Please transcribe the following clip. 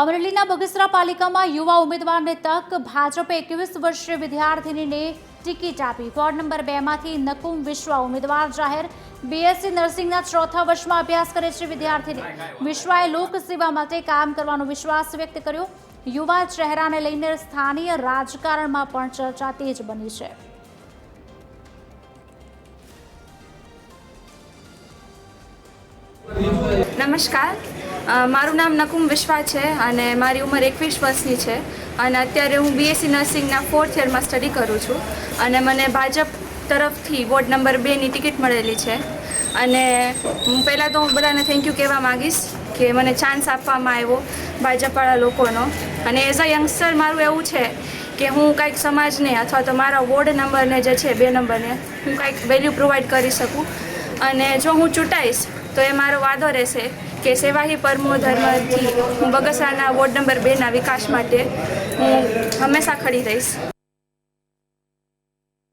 અમરેલીના બગસરા પાલિકામાં યુવા ઉમેદવારને તક. ભાજપે 21 વર્ષીય વિદ્યાર્થીનીને ટિકિટ આપી. વોર્ડ નંબર 2 માંથી નકુમ વિશ્વા ઉમેદવાર જાહેર. બીએસસી નર્સિંગના 4થા વર્ષમાં અભ્યાસ કરે છે વિદ્યાર્થીની. વિશ્વાએ લોકસેવા માટે કામ કરવાનો વિશ્વાસ વ્યક્ત કર્યો. યુવા ચહેરાને લઈને સ્થાનીય રાજકારણમાં પણ ચર્ચા તેજ બની છે. નમસ્કાર, મારું નામ નકુમ વિશ્વા છે અને મારી ઉંમર 21 વર્ષની છે અને અત્યારે હું બીએસસી નર્સિંગના 4th યરમાં સ્ટડી કરું છું અને મને ભાજપ તરફથી વોર્ડ નંબર 2ની ટિકિટ મળેલી છે અને હું પહેલાં તો બધાને થેન્ક યુ કહેવા માગીશ કે મને ચાન્સ આપવામાં આવ્યો ભાજપવાળા લોકોનો. અને એઝ અ યંગસ્ટર મારું એવું છે કે હું કંઈક સમાજને અથવા તો મારા વોર્ડ નંબરને જે છે 2 નંબરને હું કંઈક વેલ્યુ પ્રોવાઈડ કરી શકું. અને જો હું ચૂંટાઈશ તો એ મારો વાદો રહેશે કે સેવાહી પરમો ધર્મથી હું બગસરાના વોર્ડ નંબર 2ના વિકાસ માટે હું હંમેશા ખડી રહીશ.